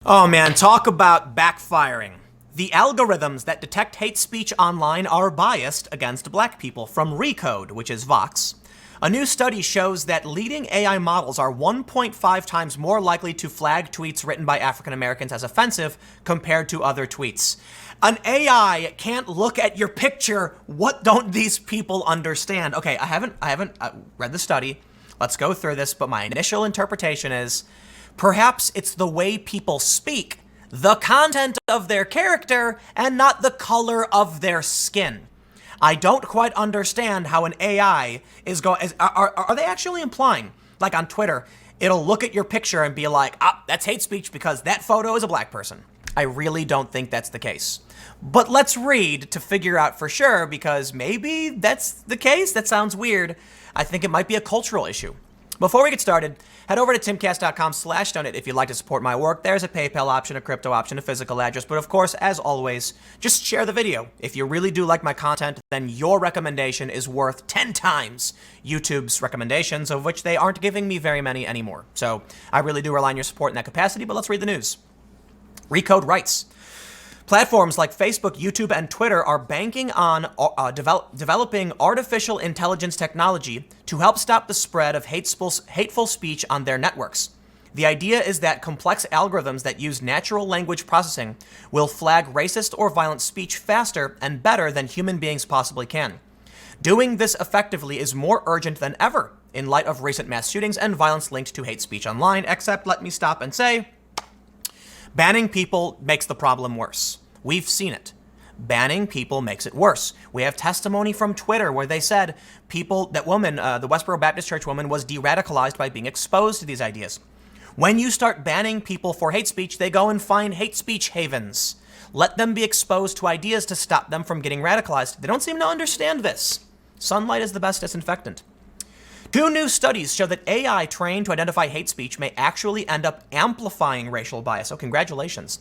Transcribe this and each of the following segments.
Oh man, talk about backfiring. The algorithms that detect hate speech online are biased against black people from Recode, which is Vox. A new study shows that leading AI models are 1.5 times more likely to flag tweets written by African Americans as offensive compared to other tweets. An AI can't look at your picture. What don't these people understand? Okay, I haven't read the study. Let's go through this, but my initial interpretation is perhaps it's the way people speak, the content of their character, and not the color of their skin. I don't quite understand how an AI is going. Are they actually implying, like on Twitter, it'll look at your picture and be like, that's hate speech because that photo is a black person? I really don't think that's the case. But let's read to figure out for sure, because maybe that's the case. That sounds weird. I think it might be a cultural issue. Before we get started, head over to timcast.com/donate if you'd like to support my work. There's a PayPal option, a crypto option, a physical address. But of course, as always, just share the video. If you really do like my content, then your recommendation is worth 10 times YouTube's recommendations, of which they aren't giving me very many anymore. So I really do rely on your support in that capacity, but let's read the news. Recode writes, platforms like Facebook, YouTube, and Twitter are banking on developing artificial intelligence technology to help stop the spread of hateful speech on their networks. The idea is that complex algorithms that use natural language processing will flag racist or violent speech faster and better than human beings possibly can. Doing this effectively is more urgent than ever in light of recent mass shootings and violence linked to hate speech online, except let me stop and say, banning people makes the problem worse. We've seen it. Banning people makes it worse. We have testimony from Twitter where they said the Westboro Baptist Church woman was de-radicalized by being exposed to these ideas. When you start banning people for hate speech, they go and find hate speech havens. Let them be exposed to ideas to stop them from getting radicalized. They don't seem to understand this. Sunlight is the best disinfectant. 2 new studies show that AI trained to identify hate speech may actually end up amplifying racial bias. So congratulations.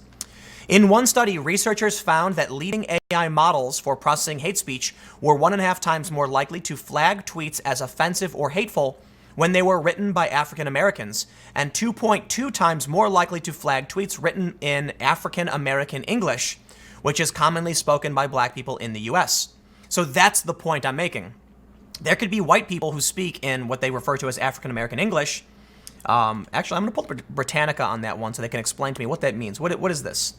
In one study, researchers found that leading AI models for processing hate speech were 1.5 times more likely to flag tweets as offensive or hateful when they were written by African Americans, and 2.2 times more likely to flag tweets written in African American English, which is commonly spoken by black people in the US. So that's the point I'm making. There could be white people who speak in what they refer to as African American English. Actually, I'm going to pull up Britannica on that one so they can explain to me what that means. What is this?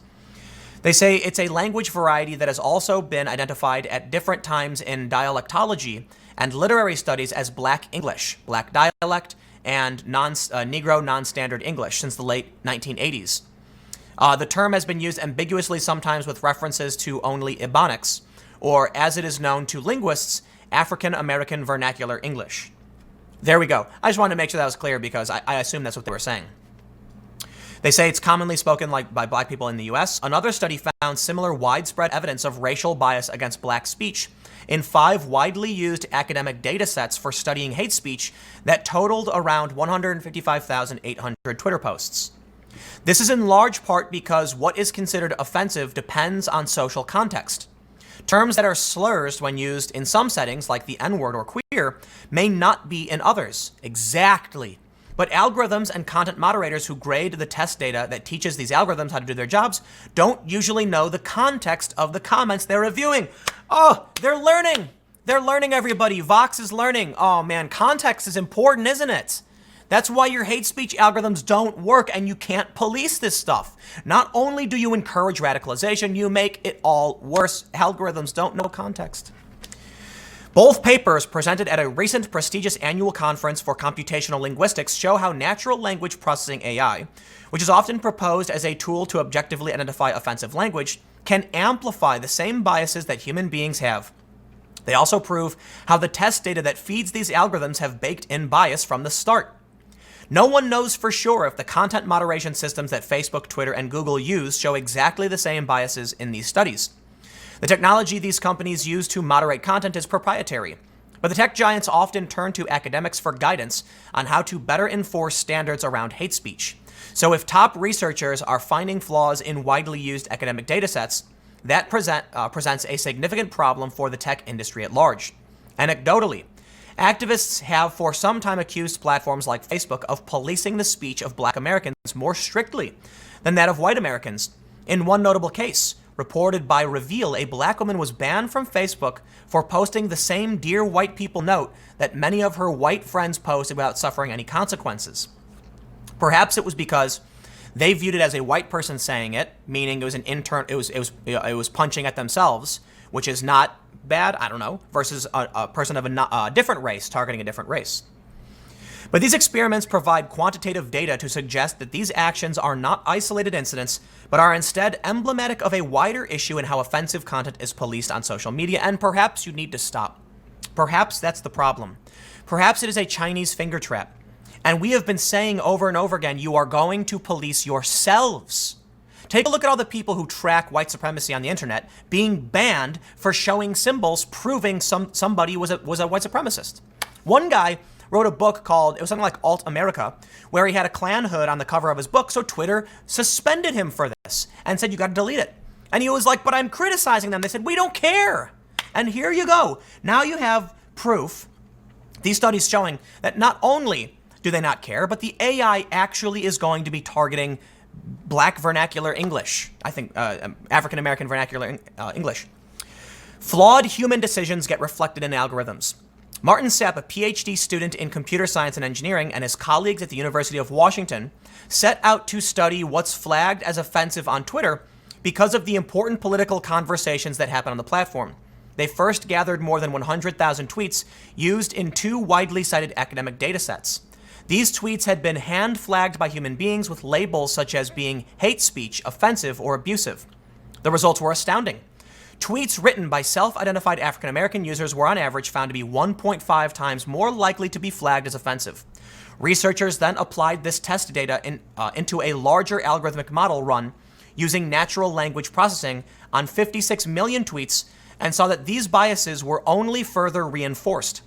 They say it's a language variety that has also been identified at different times in dialectology and literary studies as Black English, Black dialect, and Negro non-standard English since the late 1980s. The term has been used ambiguously, sometimes with references to only Ebonics, or as it is known to linguists, African American Vernacular English. There we go. I just wanted to make sure that was clear because I assume that's what they were saying. They say it's commonly spoken by black people in the US. Another study found similar widespread evidence of racial bias against black speech in 5 widely used academic data sets for studying hate speech that totaled around 155,800 Twitter posts. This is in large part because what is considered offensive depends on social context. Terms that are slurs when used in some settings, like the N-word or queer, may not be in others. Exactly. But algorithms and content moderators who grade the test data that teaches these algorithms how to do their jobs don't usually know the context of the comments they're reviewing. Oh, they're learning. They're learning, everybody. Vox is learning. Oh man, context is important, isn't it? That's why your hate speech algorithms don't work and you can't police this stuff. Not only do you encourage radicalization, you make it all worse. Algorithms don't know context. Both papers presented at a recent prestigious annual conference for computational linguistics show how natural language processing AI, which is often proposed as a tool to objectively identify offensive language, can amplify the same biases that human beings have. They also prove how the test data that feeds these algorithms have baked in bias from the start. No one knows for sure if the content moderation systems that Facebook, Twitter, and Google use show exactly the same biases in these studies. The technology these companies use to moderate content is proprietary, but the tech giants often turn to academics for guidance on how to better enforce standards around hate speech. So if top researchers are finding flaws in widely used academic datasets, that presents a significant problem for the tech industry at large. Anecdotally, Activists have for some time accused platforms like Facebook of policing the speech of Black Americans more strictly than that of white Americans. In one notable case, reported by Reveal, a Black woman was banned from Facebook for posting the same Dear White People note that many of her white friends posted without suffering any consequences. Perhaps it was because they viewed it as a white person saying it, meaning it was an intern. It was punching at themselves, which is not bad. I don't know. Versus a person of a different race targeting a different race. But these experiments provide quantitative data to suggest that these actions are not isolated incidents, but are instead emblematic of a wider issue in how offensive content is policed on social media. And perhaps you need to stop. Perhaps that's the problem. Perhaps it is a Chinese finger trap. And we have been saying over and over again, you are going to police yourselves. Take a look at all the people who track white supremacy on the internet being banned for showing symbols proving somebody was a white supremacist. One guy wrote a book called, it was something like Alt America, where he had a Klan hood on the cover of his book, so Twitter suspended him for this and said, you got to delete it. And he was like, but I'm criticizing them. They said, we don't care. And here you go. Now you have proof, these studies showing that not only do they not care, but the AI actually is going to be targeting Black vernacular English. I think African-American vernacular English. Flawed human decisions get reflected in algorithms. Martin Sapp, a PhD student in computer science and engineering, and his colleagues at the University of Washington set out to study what's flagged as offensive on Twitter because of the important political conversations that happen on the platform. They first gathered more than 100,000 tweets used in two widely cited academic datasets. These tweets had been hand-flagged by human beings with labels such as being hate speech, offensive, or abusive. The results were astounding. Tweets written by self-identified African-American users were on average found to be 1.5 times more likely to be flagged as offensive. Researchers then applied this test data into a larger algorithmic model run using natural language processing on 56 million tweets and saw that these biases were only further reinforced.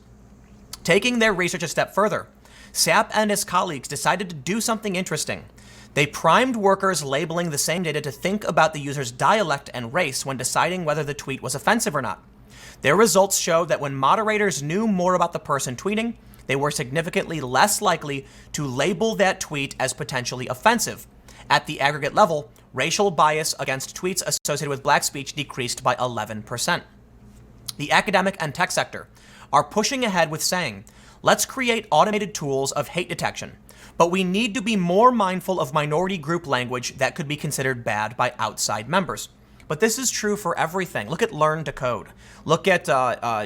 Taking their research a step further, Sapp and his colleagues decided to do something interesting. They primed workers labeling the same data to think about the user's dialect and race when deciding whether the tweet was offensive or not. Their results showed that when moderators knew more about the person tweeting, they were significantly less likely to label that tweet as potentially offensive. At the aggregate level, racial bias against tweets associated with Black speech decreased by 11%. The academic and tech sector are pushing ahead with saying, let's create automated tools of hate detection, but we need to be more mindful of minority group language that could be considered bad by outside members. But this is true for everything. Look at Learn to Code. Look at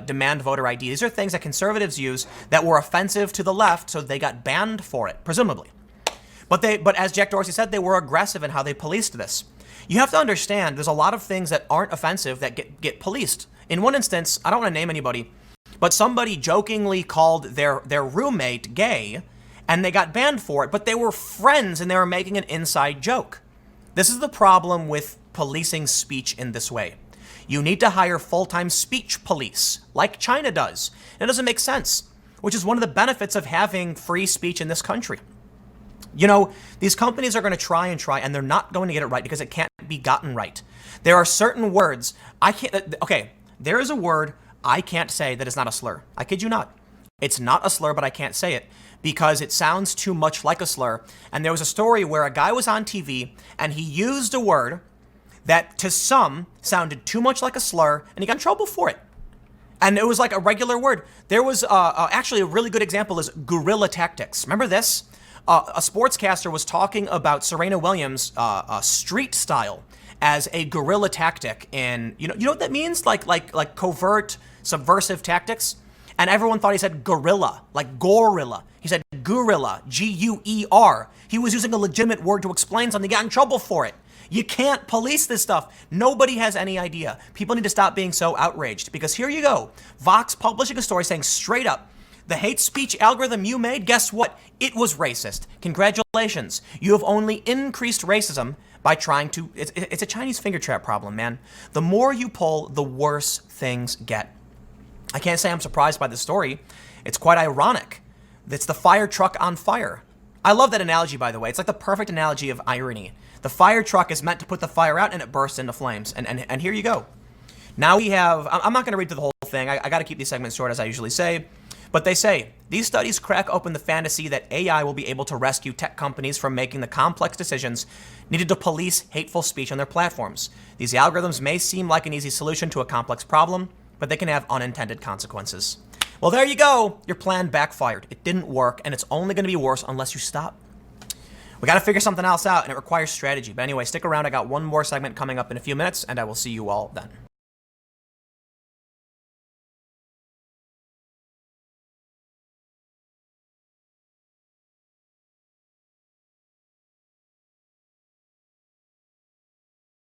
Demand Voter ID. These are things that conservatives use that were offensive to the left, so they got banned for it, presumably. But as Jack Dorsey said, they were aggressive in how they policed this. You have to understand, there's a lot of things that aren't offensive that get policed. In one instance, I don't want to name anybody, but somebody jokingly called their roommate gay, and they got banned for it, but they were friends and they were making an inside joke. This is the problem with policing speech in this way. You need to hire full-time speech police, like China does. And it doesn't make sense, which is one of the benefits of having free speech in this country. You know, these companies are going to try, and they're not going to get it right because it can't be gotten right. There are certain words there is a word I can't say that is not a slur. I kid you not. It's not a slur, but I can't say it because it sounds too much like a slur. And there was a story where a guy was on TV and he used a word that to some sounded too much like a slur and he got in trouble for it. And it was like a regular word. There was actually a really good example is guerrilla tactics. Remember this? A sportscaster was talking about Serena Williams' street style as a guerrilla tactic in, you know what that means? Like covert, subversive tactics. And everyone thought he said gorilla, like gorilla. He said guerrilla, G-U-E-R. He was using a legitimate word to explain something. He got in trouble for it. You can't police this stuff. Nobody has any idea. People need to stop being so outraged because here you go. Vox publishing a story saying straight up, the hate speech algorithm you made, guess what? It was racist. Congratulations. You have only increased racism by trying to, it's a Chinese finger trap problem, man. The more you pull, the worse things get. I can't say I'm surprised by this story. It's quite ironic. It's the fire truck on fire. I love that analogy, by the way. It's like the perfect analogy of irony. The fire truck is meant to put the fire out and it bursts into flames. And here you go. Now we have, I'm not going to read through the whole thing. I got to keep these segments short as I usually say. But they say, these studies crack open the fantasy that AI will be able to rescue tech companies from making the complex decisions needed to police hateful speech on their platforms. These algorithms may seem like an easy solution to a complex problem, but they can have unintended consequences. Well, there you go. Your plan backfired. It didn't work, and it's only going to be worse unless you stop. We got to figure something else out, and it requires strategy. But anyway, stick around. I got one more segment coming up in a few minutes, and I will see you all then.